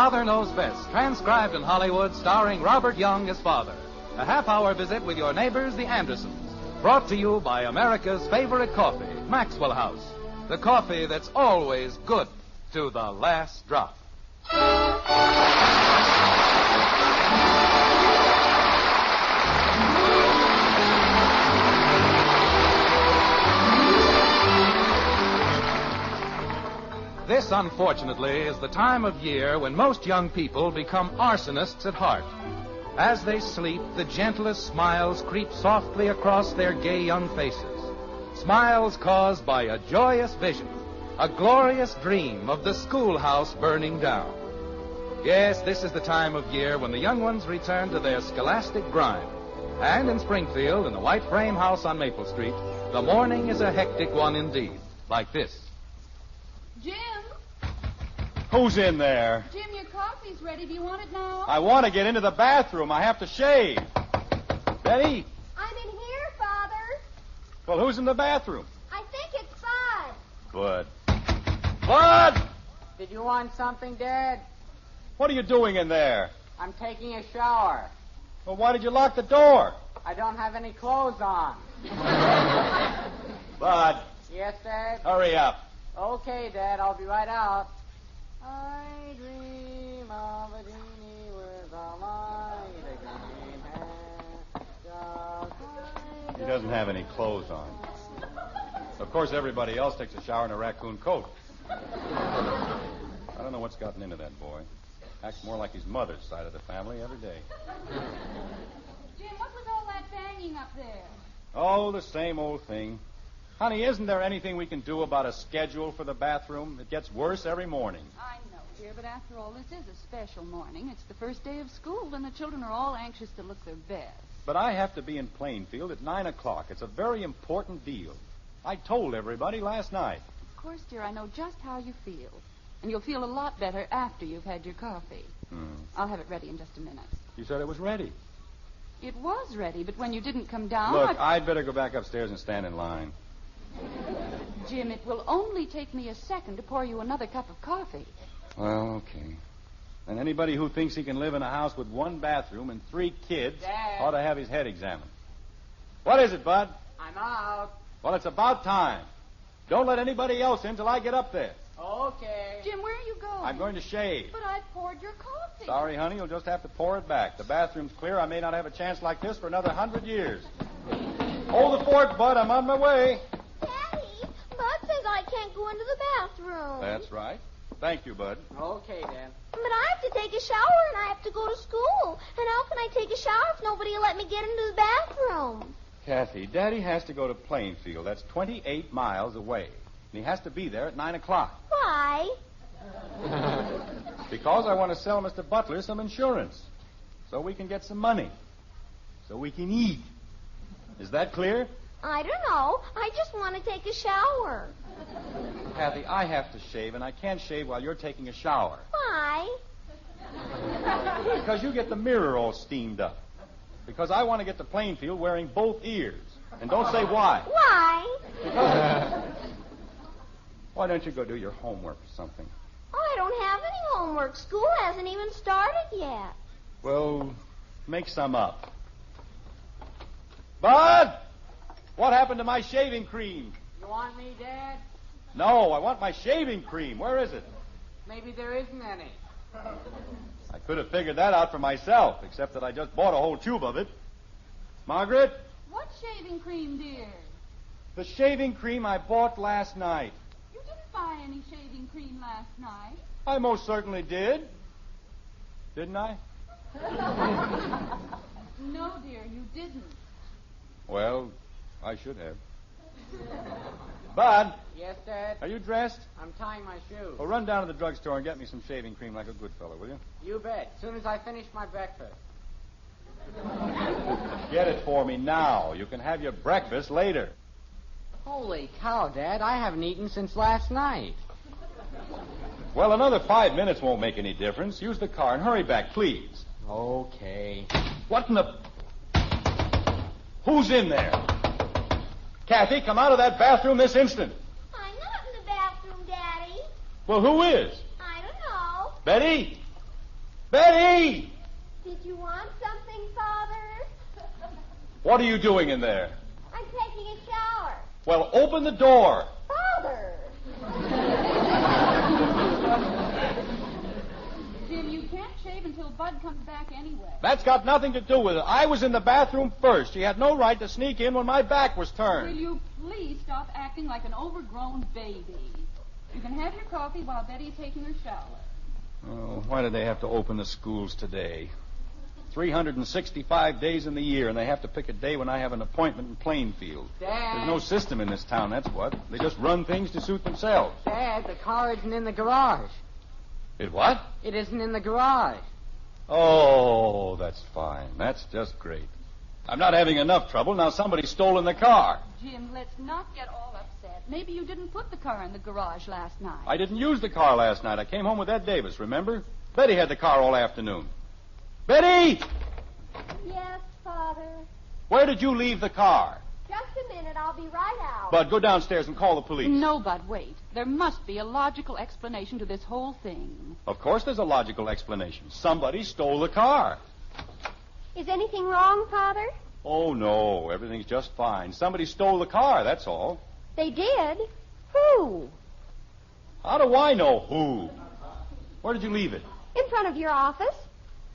Father Knows Best, transcribed in Hollywood, starring Robert Young as father. A half-hour visit with your neighbors, the Andersons. Brought to you by America's favorite coffee, Maxwell House. The coffee that's always good to the last drop. This, unfortunately, is the time of year when most young people become arsonists at heart. As they sleep, the gentlest smiles creep softly across their gay young faces. Smiles caused by a joyous vision, a glorious dream of the schoolhouse burning down. Yes, this is the time of year when the young ones return to their scholastic grind. And in Springfield, in the white frame house on Maple Street, the morning is a hectic one indeed, like this. Jim? Who's in there? Jim, your coffee's ready. Do you want it now? I want to get into the bathroom. I have to shave. Betty? I'm in here, Father. Well, who's in the bathroom? I think it's Bud. Bud. Bud! Did you want something, Dad? What are you doing in there? I'm taking a shower. Well, why did you lock the door? I don't have any clothes on. Bud, Yes, Dad? hurry up. Okay, Dad, I'll be right out. I dream of a genie with a light, a green hat, just He doesn't have any clothes on. Of course, everybody else takes a shower in a raccoon coat. I don't know what's gotten into that boy. Acts more like his mother's side of the family every day. Jim, what was all that banging up there? Oh, the same old thing. Honey, isn't there anything we can do about a schedule for the bathroom? It gets worse every morning. I know, dear, but after all, this is a special morning. It's the first day of school, and the children are all anxious to look their best. But I have to be in Plainfield at 9 o'clock. It's a very important deal. I told everybody last night. Of course, dear, I know just how you feel. And you'll feel a lot better after you've had your coffee. I'll have it ready in just a minute. You said it was ready. It was ready, but when you didn't come down... Look, I'd better go back upstairs and stand in line. Jim, it will only take me a second to pour you another cup of coffee. Well, okay. And anybody who thinks he can live in a house with one bathroom and 3 kids Dad. ought to have his head examined. What is it, Bud? I'm out. Well, it's about time. Don't let anybody else in till I get up there. Okay. Jim, where are you going? I'm going to shave. But I poured your coffee. Sorry, honey, you'll just have to pour it back. The bathroom's clear. I may not have a chance like this for another 100 years. Hold the fort, Bud. I'm on my way. Daddy, Bud says I can't go into the bathroom. That's right. Thank you, Bud. Okay, Dad. But I have to take a shower and I have to go to school. And how can I take a shower if nobody will let me get into the bathroom? Kathy, Daddy has to go to Plainfield. That's 28 miles away. And he has to be there at 9 o'clock. Why? Because I want to sell Mr. Butler some insurance. So we can get some money. So we can eat. Is that clear? I don't know. I just want to take a shower. Kathy, I have to shave, and I can't shave while you're taking a shower. Why? Because you get the mirror all steamed up. Because I want to get to Plainfield wearing both ears. And don't say why. Why? Why don't you go do your homework or something? Oh, I don't have any homework. School hasn't even started yet. Well, make some up. Bud! What happened to my shaving cream? You want me, Dad? No, I want my shaving cream. Where is it? Maybe there isn't any. I could have figured that out for myself, except that I just bought a whole tube of it. Margaret, What shaving cream, dear? the shaving cream I bought last night. You didn't buy any shaving cream last night. I most certainly did. Didn't I? No, dear, you didn't. Well, I should have. Bud, Yes, Dad? are you dressed? I'm tying my shoe. Well, run down to the drugstore and get me some shaving cream like a good fellow, will you? You bet. As soon as I finish my breakfast. Get it for me now. You can have your breakfast later. Holy cow, Dad. I haven't eaten since last night. Well, another 5 minutes won't make any difference. Use the car and hurry back, please. Okay. What in the... Who's in there? Kathy, come out of that bathroom this instant. I'm not in the bathroom, Daddy. Well, who is? I don't know. Betty? Betty! Did you want something, Father? What are you doing in there? I'm taking a shower. Well, open the door. Father! Jim, you can't shave until Bud comes back anyway. That's got nothing to do with it. I was in the bathroom first. She had no right to sneak in when my back was Will turned. you please stop acting like an overgrown baby? You can have your coffee while Betty's taking her shower. Oh, why did they have to open the schools today? 365 days in the year, and they have to pick a day when I have an appointment in Plainfield. Dad. There's no system in this town, that's what. They just run things to suit themselves. Dad, the car isn't in the garage. It what? It isn't in the garage. Oh, that's fine. That's just great. I'm not having enough trouble. Now somebody's stolen the car. Jim, let's not get all upset. Maybe you didn't put the car in the garage last night. I didn't use the car last night. I came home with Ed Davis, remember? Betty had the car all afternoon. Betty! Yes, Father. Where did you leave the car? Just a minute. I'll be right out. Bud, go downstairs and call the police. No, Bud, wait. There must be a logical explanation to this whole thing. Of course there's a logical explanation. Somebody stole the car. Is anything wrong, Father? Oh, no. Everything's just fine. Somebody stole the car, that's all. They did? Who? How do I know who? Where did you leave it? In front of your office.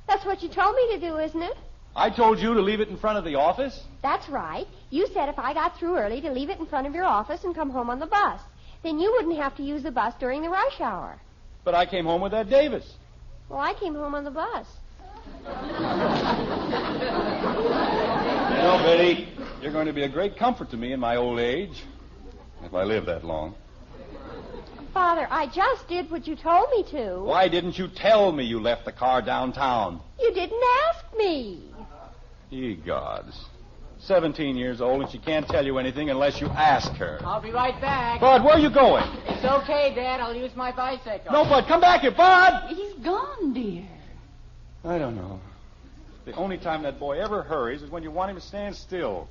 That's what you told me to do, isn't it? I told you to leave it in front of the office? That's right. You said if I got through early to leave it in front of your office and come home on the bus. Then you wouldn't have to use the bus during the rush hour. But I came home with Ed Davis. Well, I came home on the bus. You know, Betty, you're going to be a great comfort to me in my old age. If I live that long. Father, I just did what you told me to. Why didn't you tell me you left the car downtown? You didn't ask me. Ye gods. 17 years old, and she can't tell you anything unless you ask her. I'll be right back. Bud, where are you going? It's okay, Dad. I'll use my bicycle. No, Bud, come back here, Bud! He's gone, dear. I don't know. The only time that boy ever hurries is when you want him to stand still.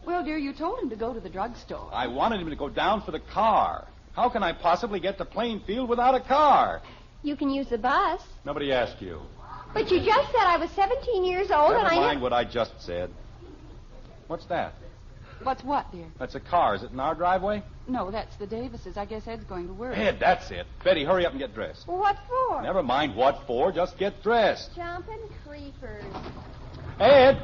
Well, dear, you told him to go to the drugstore. I wanted him to go down for the car. How can I possibly get to Plainfield without a car? You can use the bus. Nobody asked you. But you just said I was 17 years old Never and I... mind what I just said. What's that? What's what, dear? That's a car. Is it in our driveway? No, that's the Davises. I guess Ed's going to work. Ed, that's it. Betty, hurry up and get dressed. Well, what for? Never mind what for. Just get dressed. Jumping creepers. Ed!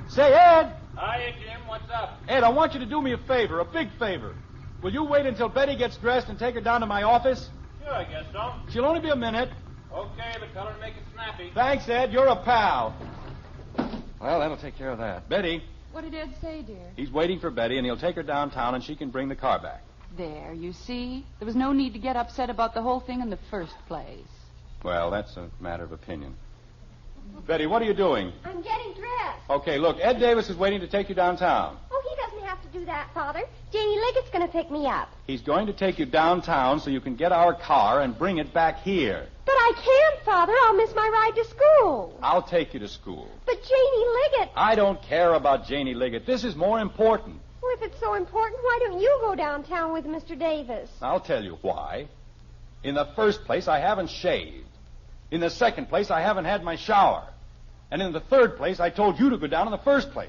Say, Ed! Hiya, Jim. What's up? Ed, I want you to do me a favor, a big favor. Will you wait until Betty gets dressed and take her down to my office? Sure, I guess so. She'll only be a minute. Okay, but tell her to make it snappy. Thanks, Ed. You're a pal. Well, that'll take care of that. Betty, What did Ed say, dear? he's waiting for Betty, and he'll take her downtown, and she can bring the car back. There, you see? There was no need to get upset about the whole thing in the first place. Well, that's a matter of opinion. Betty, what are you doing? I'm getting dressed. Okay, look, Ed Davis is waiting to take you downtown. Oh, he doesn't have to do that, Father. Janie Liggett's going to pick me up. He's going to take you downtown so you can get our car and bring it back here. But I can't, Father. I'll miss my ride to school. I'll take you to school. But Janie Liggett... I don't care about Janie Liggett. This is more important. Well, if it's so important, why don't you go downtown with Mr. Davis? I'll tell you why. In the first place, I haven't shaved. In the second place, I haven't had my shower. And in the third place, I told you to go down in the first place.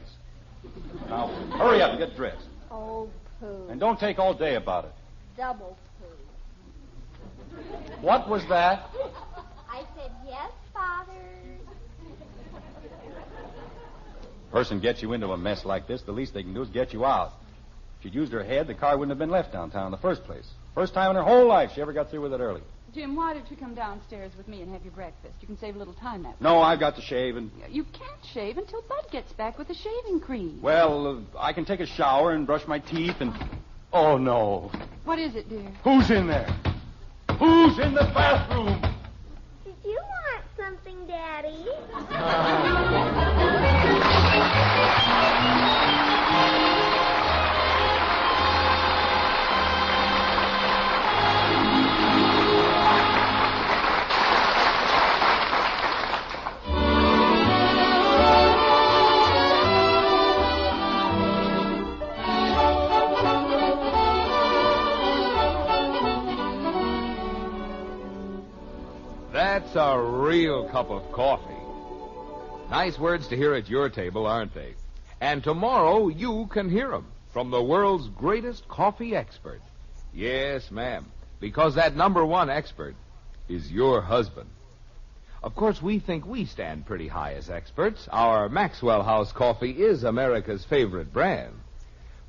Now, hurry up and get dressed. Oh, pooh. And don't take all day about it. Double pooh. What was that? I said yes, Father. Person gets you into a mess like this, the least they can do is get you out. If she'd used her head, the car wouldn't have been left downtown in the first place. First time in her whole life she ever got through with it early. Jim, why don't you come downstairs with me and have your breakfast? You can save a little time that way. No, I've got to shave and... You can't shave until Bud gets back with the shaving cream. Well, I can take a shower and brush my teeth and... Oh, no. What is it, dear? Who's in there? Who's in the bathroom? Did you want something, Daddy? That's a real real cup of coffee. Nice words to hear at your table, aren't they? And tomorrow you can hear 'em from the world's greatest coffee expert. Yes, ma'am, because that number one expert is your husband. Of course, we think we stand pretty high as experts. Our Maxwell House coffee is America's favorite brand.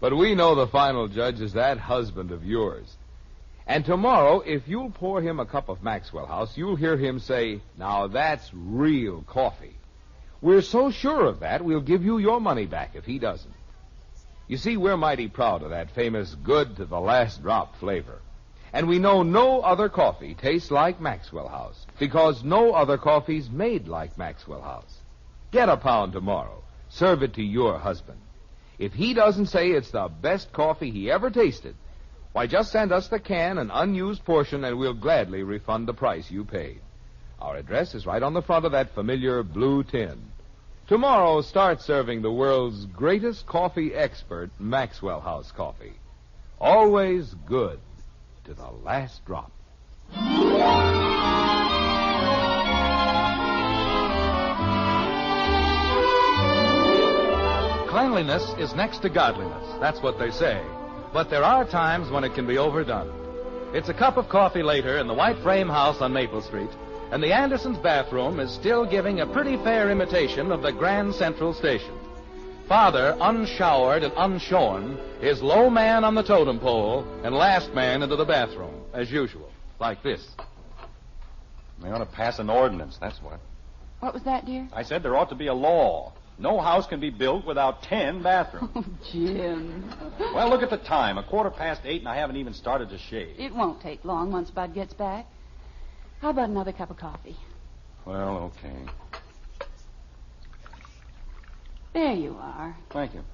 But we know the final judge is that husband of yours. And tomorrow, if you'll pour him a cup of Maxwell House, you'll hear him say, "Now that's real coffee." We're so sure of that, we'll give you your money back if he doesn't. You see, we're mighty proud of that famous good to the last drop flavor. And we know no other coffee tastes like Maxwell House, because no other coffee's made like Maxwell House. Get a pound tomorrow. Serve it to your husband. If he doesn't say it's the best coffee he ever tasted, why, just send us the can, an unused portion, and we'll gladly refund the price you paid. Our address is right on the front of that familiar blue tin. Tomorrow, start serving the world's greatest coffee expert, Maxwell House Coffee. Always good to the last drop. Cleanliness is next to godliness. That's what they say. But there are times when it can be overdone. It's a cup of coffee later in the white frame house on Maple Street, and the Andersons' bathroom is still giving a pretty fair imitation of the Grand Central Station. Father, unshowered and unshorn, is low man on the totem pole and last man into the bathroom, as usual, like this. They ought to pass an ordinance, that's what. What was that, dear? I said there ought to be a law. No house can be built without 10 bathrooms. Oh, Jim. Well, look at the time. 8:15, and I haven't even started to shave. It won't take long once Bud gets back. How about another cup of coffee? Well, okay. There you are. Thank you.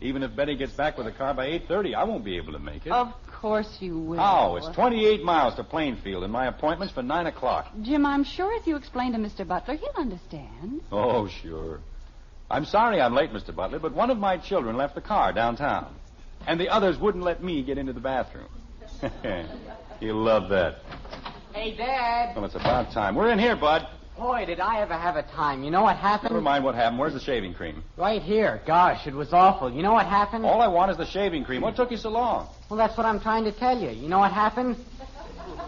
Even if Betty gets back with the car by 8:30, I won't be able to make it. Of course you will. How? It's 28 miles to Plainfield, and my appointment's for 9 o'clock. Jim, I'm sure if you explain to Mr. Butler, he'll understand. Oh, sure. I'm sorry I'm late, Mr. Butler, but one of my children left the car downtown, and the others wouldn't let me get into the bathroom. He'll love that. Hey, Dad. Well, it's about time. We're in here, Bud. Boy, did I ever have a time. You know what happened? Never mind what happened. Where's the shaving cream? Right here. Gosh, it was awful. You know what happened? All I want is the shaving cream. What took you so long? Well, that's what I'm trying to tell you. You know what happened?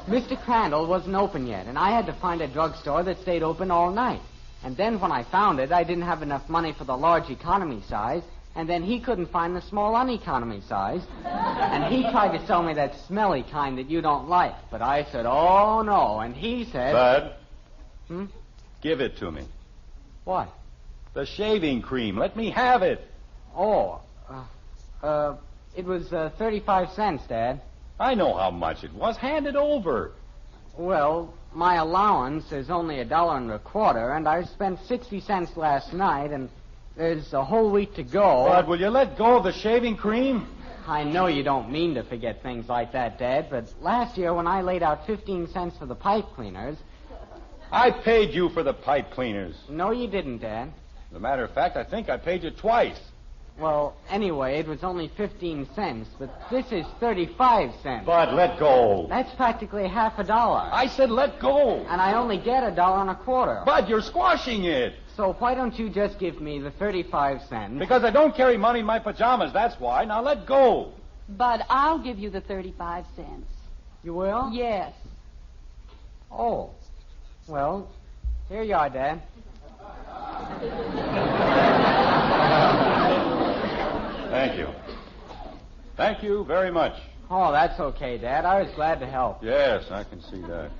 Mr. Crandall wasn't open yet, and I had to find a drugstore that stayed open all night. And then when I found it, I didn't have enough money for the large economy size, and then he couldn't find the small uneconomy size. And he tried to sell me that smelly kind that you don't like. But I said, oh, no. And he said... Bud? Give it to me. What? The shaving cream. Let me have it. Oh, it was 35 cents, Dad. I know how much it was. Hand it over. Well, my allowance is only $1.25, and I spent 60 cents last night, and there's a whole week to go. Bud, will you let go of the shaving cream? I know you don't mean to forget things like that, Dad, but last year when I laid out 15 cents for the pipe cleaners... I paid you for the pipe cleaners. No, you didn't, Dad. As a matter of fact, I think I paid you twice. Well, anyway, it was only 15 cents, but this is 35 cents. Bud, let go. That's practically half $1. I said let go. And I only get $1.25. Bud, you're squashing it. So why don't you just give me the 35 cents? Because I don't carry money in my pajamas, that's why. Now let go. Bud, I'll give you the 35 cents. You will? Yes. Oh. Well, here you are, Dad. Thank you. Thank you very much. Oh, that's okay, Dad. I was glad to help. Yes, I can see that.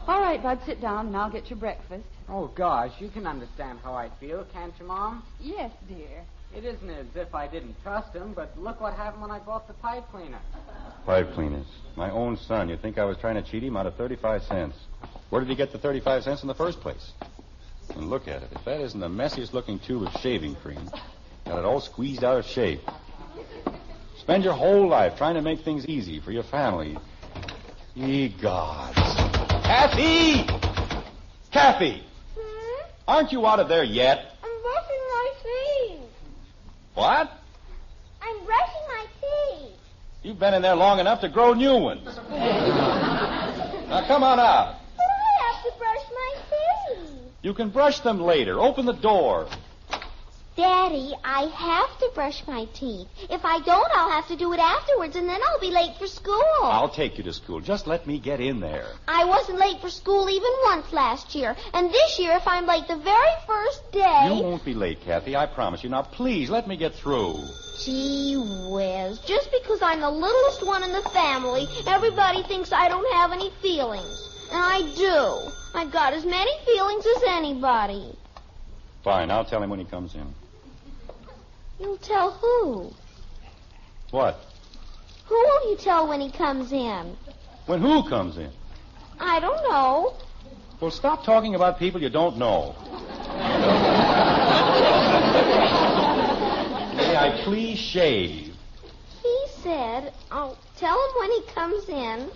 All right, Bud, sit down, and I'll get your breakfast. Oh, gosh, you can understand how I feel, can't you, Mom? Yes, dear. It isn't as if I didn't trust him, but look what happened when I bought the pipe cleaner. Pipe cleaners. My own son. You think I was trying to cheat him out of 35 cents? Where did he get the 35 cents in the first place? And look at it. If that isn't the messiest looking tube of shaving cream, got it all squeezed out of shape. Spend your whole life trying to make things easy for your family. Ye gods. Kathy! Kathy! Aren't you out of there yet? I'm brushing my teeth. What? I'm brushing my teeth. You've been in there long enough to grow new ones. Now, come on out. But I have to brush my teeth. You can brush them later. Open the door. Daddy, I have to brush my teeth. If I don't, I'll have to do it afterwards, and then I'll be late for school. I'll take you to school. Just let me get in there. I wasn't late for school even once last year. And this year, if I'm late the very first day... You won't be late, Kathy. I promise you. Now, please, let me get through. Gee whiz. Just because I'm the littlest one in the family, everybody thinks I don't have any feelings. And I do. I've got as many feelings as anybody. Fine. I'll tell him when he comes in. You'll tell who? What? Who will you tell when he comes in? When who comes in? I don't know. Well, stop talking about people you don't know. May I please shave? He said, I'll tell him when he comes in.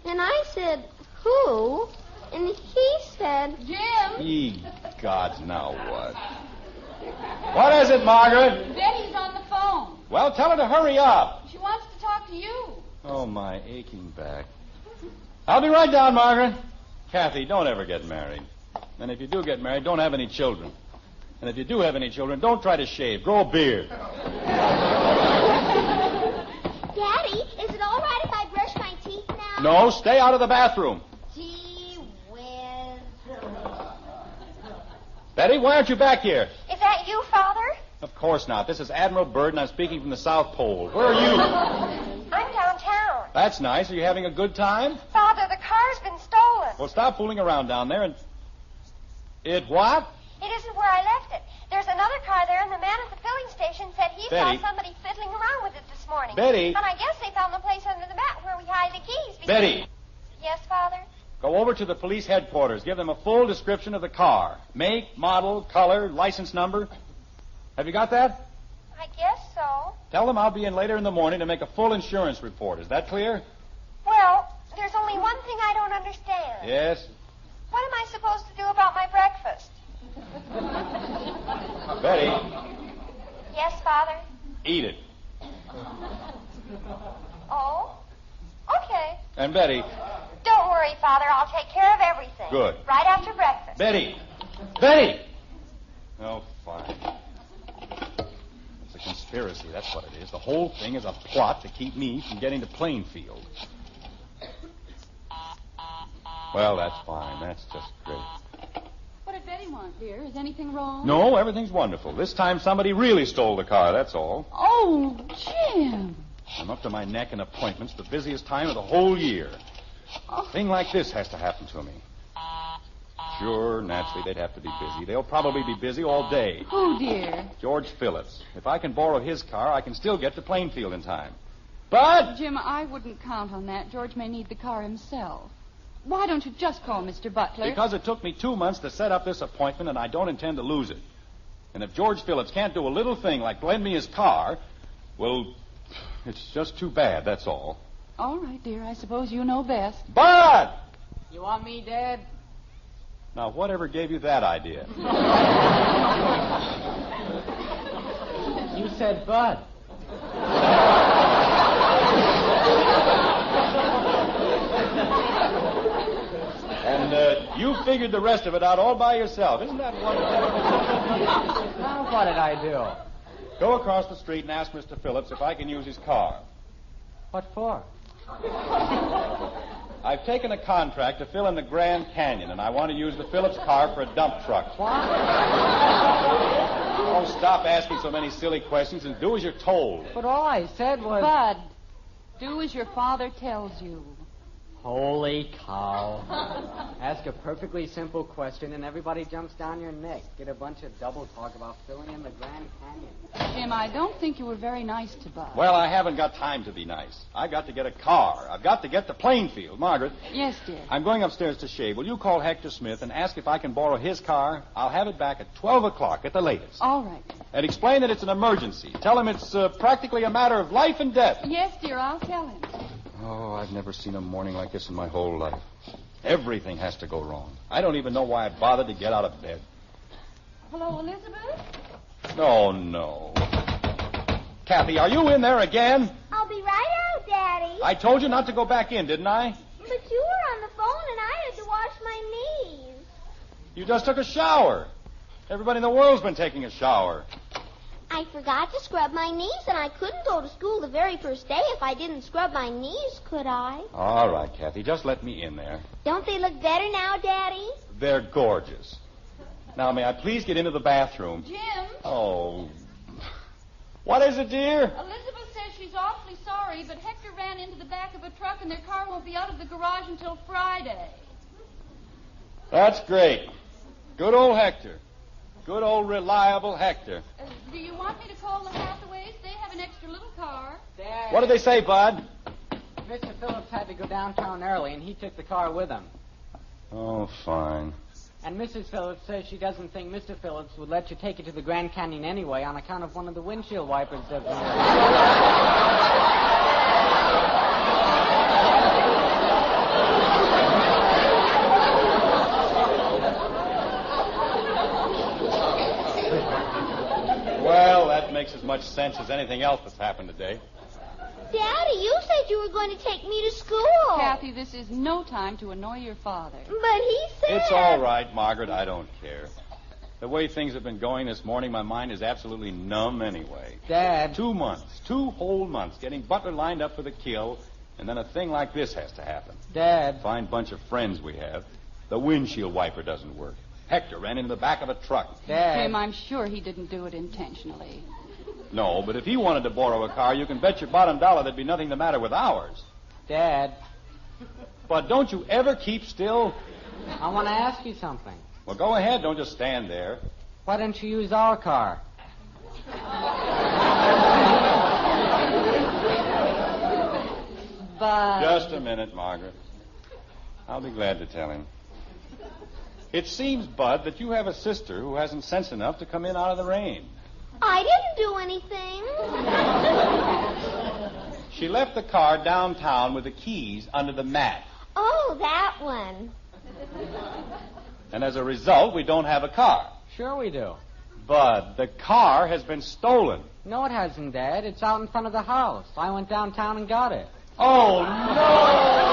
And I said, who? And he said... Jim! Ye gods, now what? What is it, Margaret? Betty's on the phone. Well, tell her to hurry up. She wants to talk to you. Oh, my aching back. I'll be right down, Margaret. Kathy, don't ever get married. And if you do get married, don't have any children. And if you do have any children, don't try to shave. Grow a beard. Daddy, is it all right if I brush my teeth now? No, stay out of the bathroom. Gee whiz. Betty, why aren't you back here? Is that you, Father? Of course not. This is Admiral Byrd, and I'm speaking from the South Pole. Where are you? I'm downtown. That's nice. Are you having a good time? Father, the car's been stolen. Well, stop fooling around down there and... It what? It isn't where I left it. There's another car there, and the man at the filling station said he Betty. saw somebody fiddling around with it this morning. Betty. And I guess they found the place under the mat where we hide the keys. Betty, Yes, Father? go over to the police headquarters. Give them a full description of the car. Make, model, color, license number. Have you got that? I guess so. Tell them I'll be in later in the morning to make a full insurance report. Is that clear? Well, there's only one thing I don't understand. Yes. What am I supposed to do about my breakfast? Betty, Yes, Father? eat it. Oh? Okay. And Betty, Don't worry, Father. I'll take care of everything. Good. Right after breakfast. Betty! Betty! Oh, fine. It's a conspiracy, that's what it is. The whole thing is a plot to keep me from getting to Plainfield. Well, that's fine. That's just great. What did Betty want, dear? Is anything wrong? No, everything's wonderful. This time somebody really stole the car, that's all. Oh, Jim. I'm up to my neck in appointments, the busiest time of the whole year. A thing like this has to happen to me. Sure, naturally, they'd have to be busy. They'll probably be busy all day. Who, dear? George Phillips. If I can borrow his car, I can still get to Plainfield in time. But... Jim, I wouldn't count on that. George may need the car himself. Why don't you just call Mr. Butler? Because it took me 2 months to set up this appointment, and I don't intend to lose it. And if George Phillips can't do a little thing like lend me his car, well, it's just too bad, that's all. All right, dear. I suppose you know best. Bud! You want me, Dad? Now, whatever gave you that idea? You said Bud. And you figured the rest of it out all by yourself. Isn't that wonderful? Now, what did I do? Go across the street and ask Mr. Phillips if I can use his car. What for? I've taken a contract to fill in the Grand Canyon, and I want to use the Phillips car for a dump truck. What? Oh, stop asking so many silly questions and do as you're told. But all I said was... Bud, do as your father tells you. Holy cow. Ask a perfectly simple question and everybody jumps down your neck. Get a bunch of double talk about filling in the Grand Canyon. Jim, I don't think you were very nice to Bud. Well, I haven't got time to be nice. I've got to get a car. I've got to get to Plainfield. Margaret, Yes, dear. I'm going upstairs to shave. Will you call Hector Smith and ask if I can borrow his car? I'll have it back at 12 o'clock at the latest. All right. And explain that it's an emergency. Tell him it's practically a matter of life and death. Yes, dear, I'll tell him. Oh, I've never seen a morning like this in my whole life. Everything has to go wrong. I don't even know why I bothered to get out of bed. Hello, Elizabeth? Oh, no. Kathy, are you in there again? I'll be right out, Daddy. I told you not to go back in, didn't I? But you were on the phone You just took a shower. Everybody in the world's been taking a shower. I forgot to scrub my knees, and I couldn't go to school the very first day if I didn't scrub my knees, could I? All right, Kathy, just let me in there. Don't they look better now, Daddy? They're gorgeous. Now, may I please get into the bathroom? Jim, Oh. What is it, dear? Elizabeth says she's awfully sorry, but Hector ran into the back of a truck and their car won't be out of the garage until Friday. That's great. Good old Hector. Good old reliable Hector. Do you want me to call the Hathaways? They have an extra little car. Dad. What did they say, Bud? Mr. Phillips had to go downtown early, and he took the car with him. Oh, fine. And Mrs. Phillips says she doesn't think Mr. Phillips would let you take it to the Grand Canyon anyway on account of one of the windshield wipers doesn't Well, that makes as much sense as anything else that's happened today. Daddy, you said you were going to take me to school. Kathy, this is no time to annoy your father. But he said... It's all right, Margaret. I don't care. The way things have been going this morning, my mind is absolutely numb anyway. Dad. 2 months, 2 whole months, getting Butler lined up for the kill, and then a thing like this has to happen. Dad. Fine bunch of friends we have. The windshield wiper doesn't work. Hector ran into the back of a truck. Dad. Jim, I'm sure he didn't do it intentionally. No, but if he wanted to borrow a car, you can bet your bottom dollar there'd be nothing the matter with ours. Dad. But don't you ever keep still? I want to ask you something. Well, go ahead. Don't just stand there. Why don't you use our car? But... Just a minute, Margaret. I'll be glad to tell him. It seems, Bud, that you have a sister who hasn't sense enough to come in out of the rain. I didn't do anything. She left the car downtown with the keys under the mat. Oh, that one. And as a result, we don't have a car. Sure we do. Bud, the car has been stolen. No, it hasn't, Dad. It's out in front of the house. I went downtown and got it. Oh, no!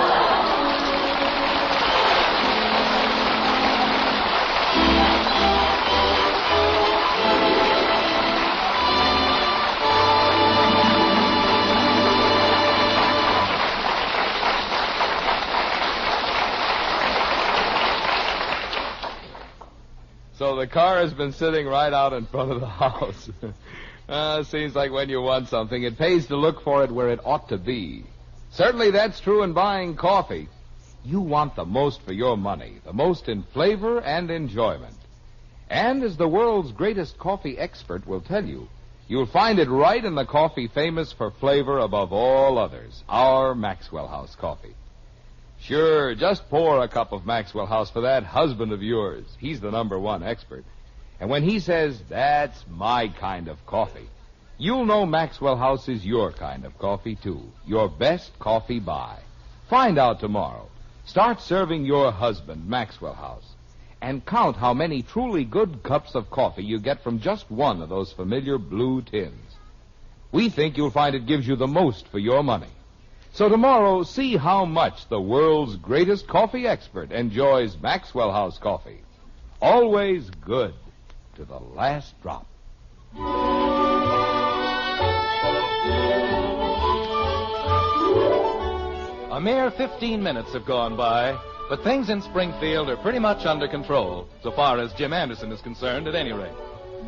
So the car has been sitting right out in front of the house. Seems like when you want something, it pays to look for it where it ought to be. Certainly that's true in buying coffee. You want the most for your money, the most in flavor and enjoyment. And as the world's greatest coffee expert will tell you, you'll find it right in the coffee famous for flavor above all others, our Maxwell House coffee. Sure, just pour a cup of Maxwell House for that husband of yours. He's the #1 expert. And when he says, that's my kind of coffee, you'll know Maxwell House is your kind of coffee, too. Your best coffee buy. Find out tomorrow. Start serving your husband Maxwell House. And count how many truly good cups of coffee you get from just one of those familiar blue tins. We think you'll find it gives you the most for your money. So tomorrow, see how much the world's greatest coffee expert enjoys Maxwell House coffee. Always good to the last drop. A mere 15 minutes have gone by, but things in Springfield are pretty much under control, so far as Jim Anderson is concerned at any rate.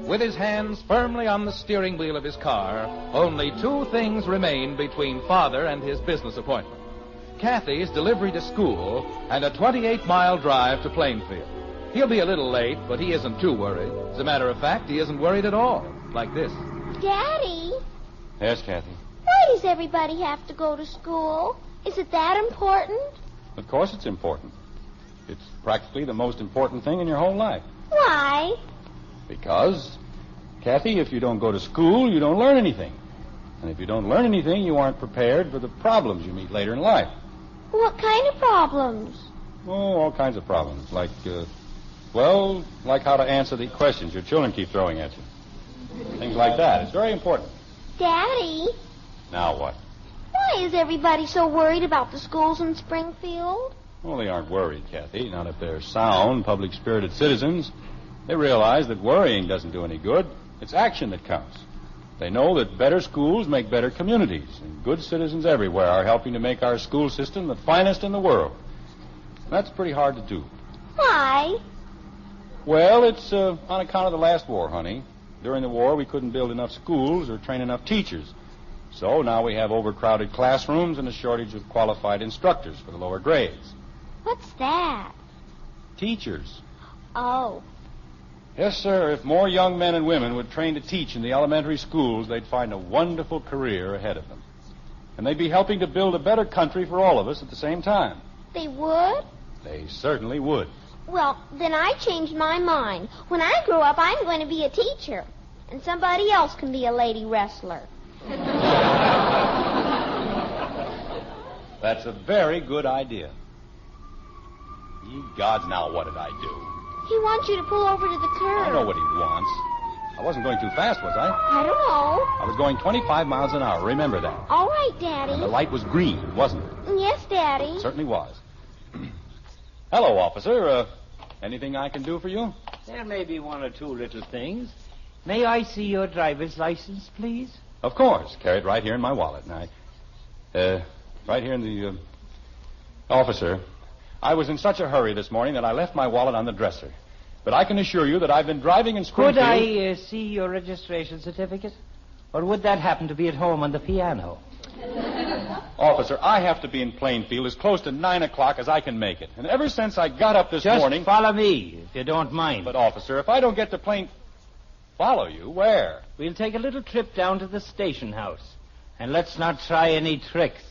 With his hands firmly on the steering wheel of his car, only 2 things remain between Father and his business appointment. Kathy's delivery to school and a 28-mile drive to Plainfield. He'll be a little late, but he isn't too worried. As a matter of fact, he isn't worried at all. Like this. Daddy, Yes, Kathy. why does everybody have to go to school? Is it that important? Of course it's important. It's practically the most important thing in your whole life. Why? Because, Kathy, if you don't go to school, you don't learn anything. And if you don't learn anything, you aren't prepared for the problems you meet later in life. What kind of problems? Oh, all kinds of problems. Like how to answer the questions your children keep throwing at you. Things like that. It's very important. Daddy, Now what? why is everybody so worried about the schools in Springfield? Well, they aren't worried, Kathy. Not if they're sound, public-spirited citizens. They realize that worrying doesn't do any good. It's action that counts. They know that better schools make better communities, and good citizens everywhere are helping to make our school system the finest in the world. That's pretty hard to do. Why? Well, it's on account of the last war, honey. During the war, we couldn't build enough schools or train enough teachers. So now we have overcrowded classrooms and a shortage of qualified instructors for the lower grades. What's that? Teachers. Oh. Yes, sir. If more young men and women would train to teach in the elementary schools, they'd find a wonderful career ahead of them. And they'd be helping to build a better country for all of us at the same time. They would? They certainly would. Well, then I changed my mind. When I grow up, I'm going to be a teacher. And somebody else can be a lady wrestler. That's a very good idea. Ye gods, now what did I do? He wants you to pull over to the curb. I know what he wants. I wasn't going too fast, was I? I don't know. I was going 25 miles an hour. Remember that. All right, Daddy. And the light was green, wasn't it? Yes, Daddy. It certainly was. Hello, officer. Anything I can do for you? There may be one or two little things. May I see your driver's license, please? Of course. Carry it right here in my wallet. And right here in the... Officer, I was in such a hurry this morning that I left my wallet on the dresser. But I can assure you that I've been driving in Springfield... Could I see your registration certificate? Or would that happen to be at home on the piano? Officer, I have to be in Plainfield as close to 9 o'clock as I can make it. And ever since I got up this morning... Just follow me, if you don't mind. But, officer, if I don't get to Follow you? Where? We'll take a little trip down to the station house. And let's not try any tricks.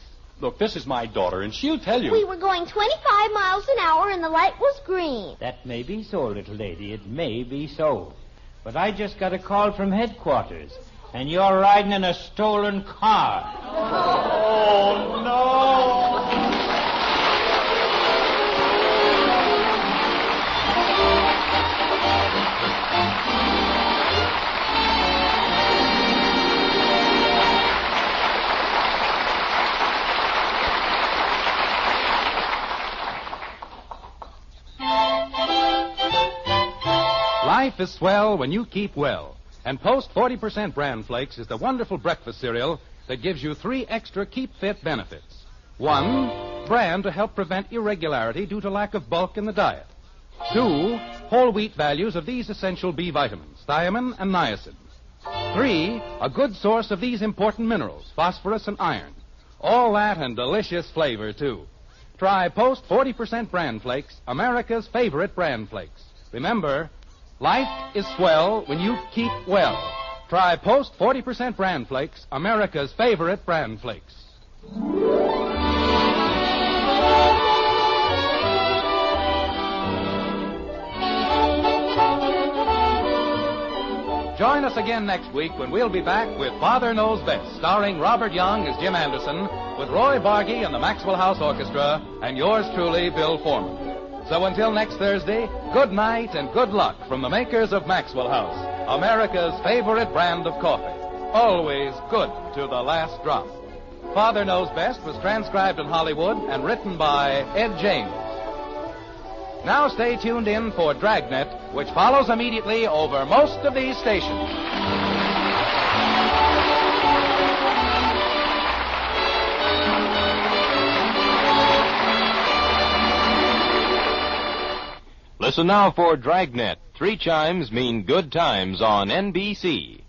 Look, this is my daughter, and she'll tell you... We were going 25 miles an hour, and the light was green. That may be so, little lady. It may be so. But I just got a call from headquarters, and you're riding in a stolen car. Oh, no! Life is swell when you keep well. And Post 40% Bran Flakes is the wonderful breakfast cereal that gives you 3 extra Keep Fit benefits. 1, bran to help prevent irregularity due to lack of bulk in the diet. 2, whole wheat values of these essential B vitamins, thiamine and niacin. 3, a good source of these important minerals, phosphorus and iron. All that and delicious flavor, too. Try Post 40% Bran Flakes, America's favorite Bran Flakes. Remember, life is swell when you keep well. Try Post 40% Bran Flakes, America's favorite Bran Flakes. Join us again next week when we'll be back with Father Knows Best, starring Robert Young as Jim Anderson, with Roy Bargy and the Maxwell House Orchestra, and yours truly, Bill Foreman. So until next Thursday, good night and good luck from the makers of Maxwell House, America's favorite brand of coffee. Always good to the last drop. Father Knows Best was transcribed in Hollywood and written by Ed James. Now stay tuned in for Dragnet, which follows immediately over most of these stations. Listen now for Dragnet. 3 chimes mean good times on NBC.